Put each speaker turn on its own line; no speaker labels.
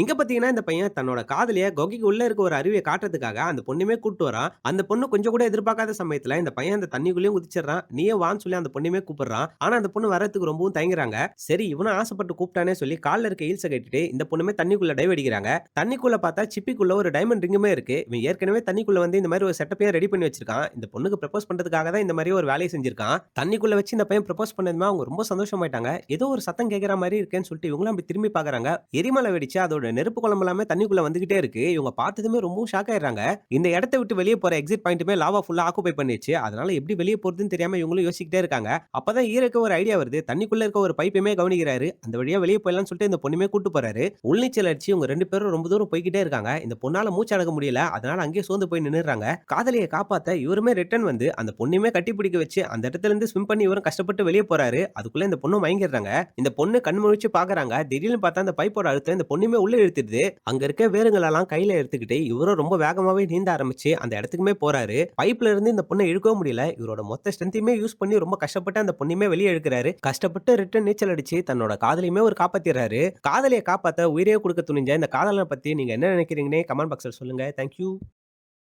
இங்க பாத்தீங்கன்னா, இந்த பையன் தன்னோட காதலிய குகைக்கு உள்ள இருக்க ஒரு அருவிய காட்டுறதுக்காக அந்த பொண்ணுமே கூட்டிட்டு வரான். அந்த பொண்ணு கொஞ்சம் கூட எதிர்பார்க்காத சமயத்துல இந்த பையன் அந்த தண்ணிக்குள்ளேயும் குதிச்சிடுறான். நீயே வான்னு சொல்லி அந்த பொண்ணுமே கூப்பிடுறான். ஆனா அந்த பொண்ணு வரதுக்கு ரொம்பவும் தயங்குறாங்க. சரி இவனும் ஆசைப்பட்டு கூப்பிட்டானே சொல்லி கால்ல இருக்க ஹீல்ஸ கழட்டிட்டு இந்த பொண்ணுமே தண்ணிக்குள்ள டைவ் அடிக்கிறாங்க. தண்ணிக்குள்ள பார்த்தா சிப்பிக்குள்ள ஒரு டைமண்ட் ரிங்குமே இருக்கு. இவன் ஏற்கனவே தண்ணிக்குள்ள வந்து இந்த மாரி ஒரு செட்டப்பையும் ரெடி பண்ணி வச்சிருக்கான். இந்த பொண்ணுக்கு ப்ரப்போஸ் பண்றதுக்காக தான் இந்த மாரி ஒரு வேலைய செஞ்சிருக்கான். தண்ணிக்குள்ள வச்சு இந்த பையன் ப்ரப்போஸ் பண்ணதுமே அவங்க ரொம்ப சந்தோஷமாயிட்டாங்க. ஏதோ ஒரு சத்தம் கேட்கிற மாரி இருக்கேன்னு சொல்லிட்டு இவங்களும் அப்படி திரும்பி பார்க்கறாங்க. எரிமலை வெடிச்சு அதோட நெருப்பு குழம்பு எல்லாமே தண்ணிக்குள்ள வந்துகிட்டே இருக்கு. இவங்க பார்த்ததுமே ரொம்பவும் ஷாக் ஆயிடுறாங்க. இந்த இடத்த விட்டு வெளிய போற எக்ஸிட் பாயிண்ட்டுமே லாவா ஃபுல்லா ஆக்குபை பண்ணிருச்சு. அதனால எப்படி வெளிய போறதுன்னு தெரியாம இவங்களும் யோசிச்சுக்கிட்டே இருக்காங்க. அப்பதான் ஹீரோக்கு ஒரு ஐடியா வருது. தண்ணிக்குள்ள இருக்க ஒரு பைப்பையுமே கவனிக்கிறாரு. அந்த வழியா வெளிய போயிடலாம்னு சொல்லிட்டு இந்த பொண்ணுமே கூட்டு போறாரு. உள்நீச்சல் அடிச்சு இவங்க 2 பேரும் ரொம்ப தூரம் போய்க்கிட்டே இருக்காங்க. இந்த பொண்ணால மூச்சு அடக்க முடியல. அதனால அங்கேயே சோர்ந்து போய் நின்னுடுறாங்க. காதலிய காப்பாத்த இவருமே ரிட்டர்ன் வந்து அந்த பொண்ணையுமே கட்டிப்பிடிக்க வச்சு அந்த இடத்துல இருந்து ஸ்விம் பண்ணி இவரும் கஷ்டப்பட்டு வெளிய போறாரு. அதுக்குள்ள இந்த பொண்ணும் மயங்கிடுறாங்க. இந்த பொண்ணு கண் முழிச்சு பார்க்கறாங்க. திடீர்னு பார்த்தா அந்த பைப்போட அழுத்தம் இந்த பொண்ணுமே உள்ள இழுத்துடுது. அங்க இருக்க வேருங்களெல்லாம் கையில எடுத்துக்கிட்டு இவரும் ரொம்ப வேகமாவே நீந்த ஆரம்பிச்சு அந்த இடத்துக்குமே போறாரு. பைப்ல இருந்து இந்த பொண்ண இழுக்கவும் முடியல. இவரோட மொத்த ஸ்ட்ரென்த்தையுமே யூஸ் பண்ணி ரொம்ப கஷ்டப்பட்டு அந்த பொண்ணையுமே வெளிய இழுக்குறாரு. கஷ்டப்பட்டு ரிட்டர்ன் நீச்சல் அடிச்சு தன்னோட காதலியுமே ஒரு காப்பாத்திர்றாரு. காதலிய காப்பாத்த உயிரையே குடுக்க துணிஞ்ச இந்த காதலன பத்தி நீங்க என்ன நினைக்கிறீங்கன்னு கமெண்ட் பாக்ஸ்ல சொல்லுங்க. Thank you.